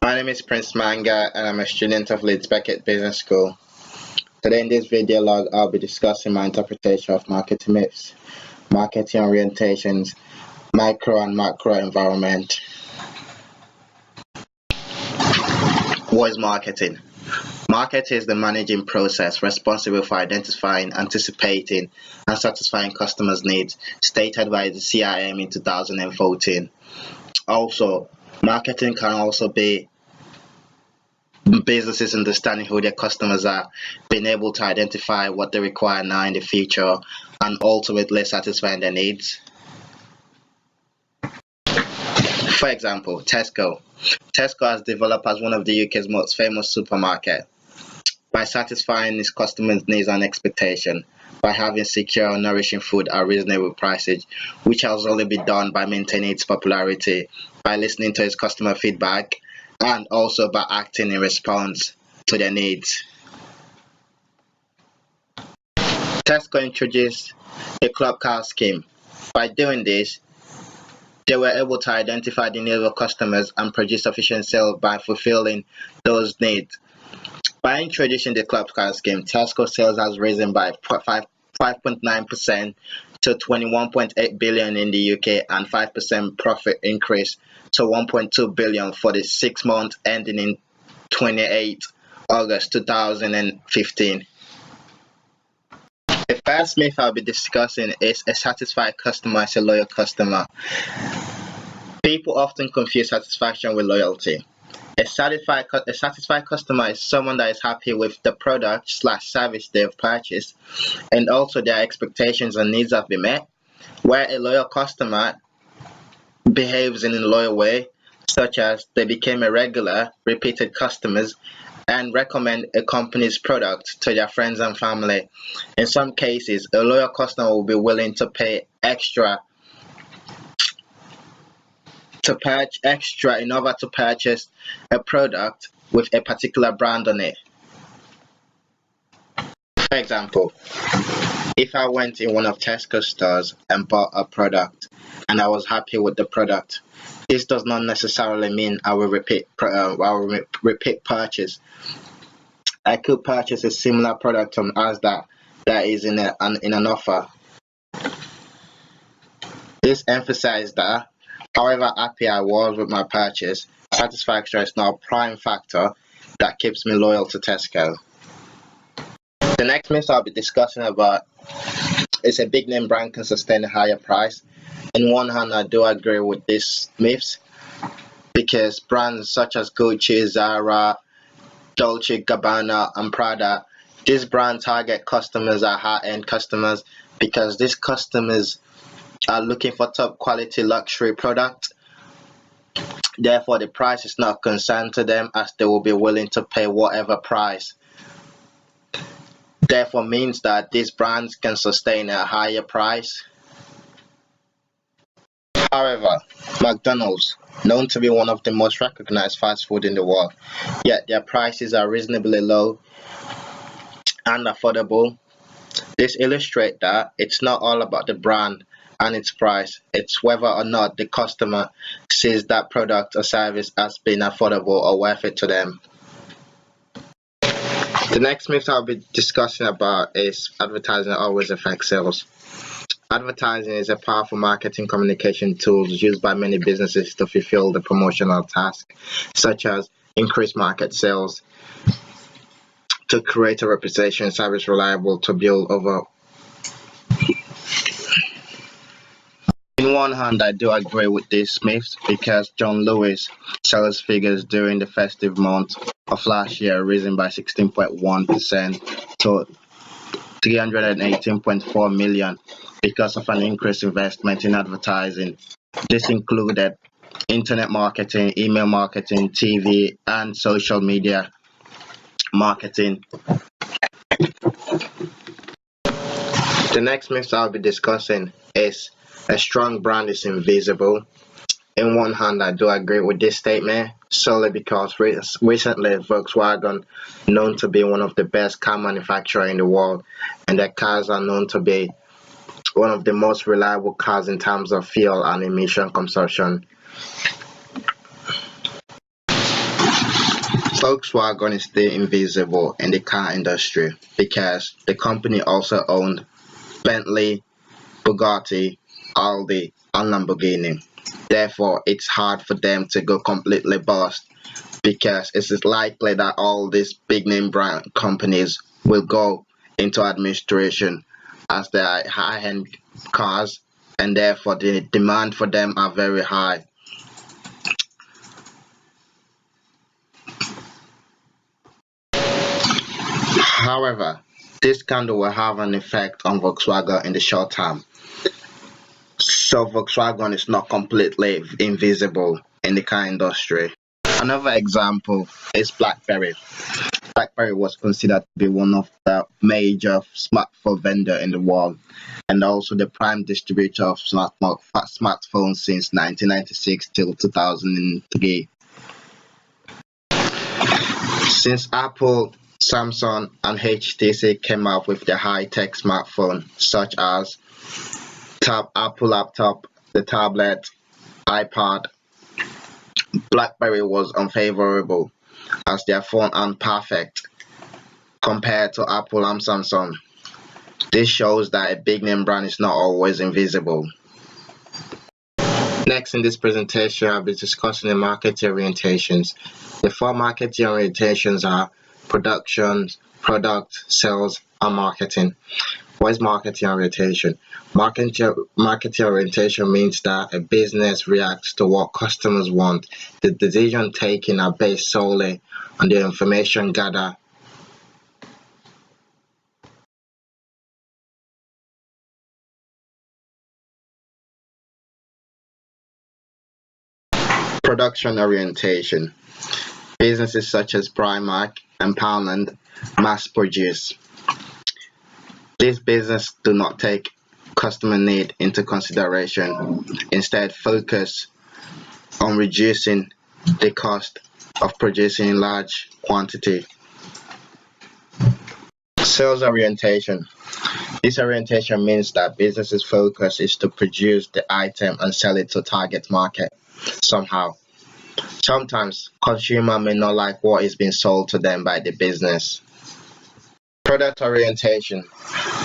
My name is Prince Manga and I'm a student of Leeds Beckett Business School. Today in this video log, I'll be discussing my interpretation of marketing myths, marketing orientations, micro and macro environment. What is marketing? Marketing is the managing process responsible for identifying, anticipating, and satisfying customers' needs, stated by the CIM in 2014. Also, marketing can also be businesses understanding who their customers are, being able to identify what they require now in the future, and ultimately satisfying their needs. For example, Tesco. Tesco has developed as one of the UK's most famous supermarket by satisfying its customers' needs and expectations by having secure, nourishing food at reasonable prices, which has only been done by maintaining its popularity, by listening to its customer feedback, and also by acting in response to their needs. Tesco introduced a club card scheme. By doing this, they were able to identify the needs of customers and produce sufficient sales by fulfilling those needs. By introducing the club card scheme, Tesco sales has risen by 5.9% to 21.8 billion in the UK and 5% profit increase to 1.2 billion for the 6 months ending in 28 August 2015. The first myth I'll be discussing is a satisfied customer is a loyal customer. People often confuse satisfaction with loyalty. A satisfied customer is someone that is happy with the product/service they've purchased, and also their expectations and needs have been met. Where a loyal customer behaves in a loyal way, such as they became a regular, repeated customers and recommend a company's product to their friends and family. In some cases, a loyal customer will be willing to pay extra in order to purchase a product with a particular brand on it. For example, if I went in one of Tesco stores and bought a product and I was happy with the product, this does not necessarily mean I will repeat purchase. I could purchase a similar product from Asda that is in an offer. This emphasized that however happy I was with my purchase, satisfaction is not a prime factor that keeps me loyal to Tesco. The next myth I'll be discussing about is a big name brand can sustain a higher price. On one hand, I do agree with these myths because brands such as Gucci, Zara, Dolce Gabbana, and Prada, these brands target customers are high-end customers because these customers are looking for top quality luxury product. Therefore, the price is not concerned to them as they will be willing to pay whatever price. Therefore means that these brands can sustain a higher price. However, McDonald's, known to be one of the most recognized fast food in the world, yet their prices are reasonably low and affordable. This illustrates that it's not all about the brand and its price, it's whether or not the customer sees that product or service as being affordable or worth it to them. The next myth I'll be discussing about is advertising always affects sales. Advertising is a powerful marketing communication tool used by many businesses to fulfill the promotional task, such as increase market sales, to create a reputation, service reliable, to build over. In one hand, I do agree with these myths because John Lewis sales figures during the festive month of last year risen by 16.1% to 318.4 million because of an increased investment in advertising. This included internet marketing, email marketing, TV, and social media marketing. The next myth I'll be discussing is a strong brand is invisible. In one hand, I do agree with this statement solely because recently Volkswagen, known to be one of the best car manufacturers in the world, and their cars are known to be one of the most reliable cars in terms of fuel and emission consumption. Volkswagen is still invisible in the car industry because the company also owned Bentley, Bugatti, Audi, and Lamborghini. Therefore, it's hard for them to go completely bust because it is likely that all these big name brand companies will go into administration as they are high end cars, and therefore the demand for them are very high. However, this scandal will have an effect on Volkswagen in the short term. So Volkswagen is not completely invisible in the car industry. Another example is BlackBerry. BlackBerry was considered to be one of the major smartphone vendor in the world and also the prime distributor of smartphones since 1996 till 2003. Since Apple, Samsung, and HTC came up with the high-tech smartphone such as Apple laptop, the tablet, iPad, BlackBerry was unfavorable as their phone aren't perfect compared to Apple and Samsung. This shows that a big name brand is not always invisible. Next in this presentation, I'll be discussing the marketing orientations. The four marketing orientations are production, product, sales, and marketing. What is marketing orientation? Marketing orientation means that a business reacts to what customers want. The decisions taken are based solely on the information gathered. Production orientation. Businesses such as Primark and Poundland mass produce. These businesses do not take customer need into consideration, instead focus on reducing the cost of producing in large quantity. Sales orientation. This orientation means that businesses' focus is to produce the item and sell it to target market somehow. Sometimes consumer may not like what is being sold to them by the business. Product orientation.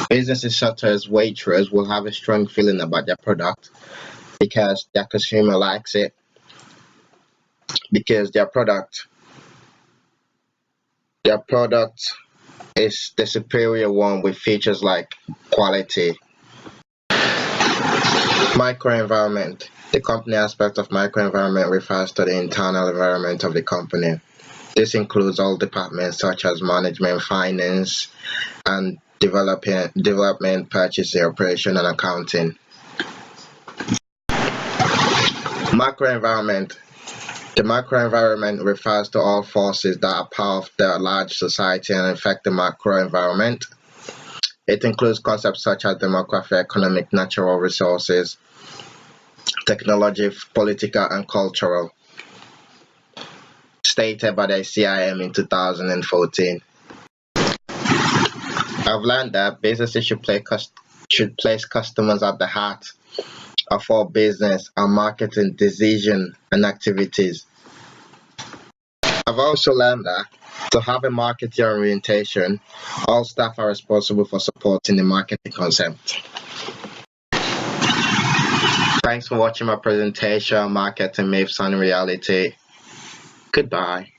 Businesses such as Waitrose will have a strong feeling about their product because their consumer likes it, because their product is the superior one with features like quality. Microenvironment. The company aspect of microenvironment refers to the internal environment of the company. This includes all departments such as management, finance, and development, purchasing, operation, and accounting. Macroenvironment. The macroenvironment refers to all forces that are part of the large society and affect the macroenvironment. It includes concepts such as demography, economic, natural resources, technology, political, and cultural, stated by the CIM in 2014. I've learned that businesses should place customers at the heart of all business and marketing decisions and activities. I've also learned that to have a marketing orientation, all staff are responsible for supporting the marketing concept. Thanks for watching my presentation, Marketing Myths and Reality. Goodbye.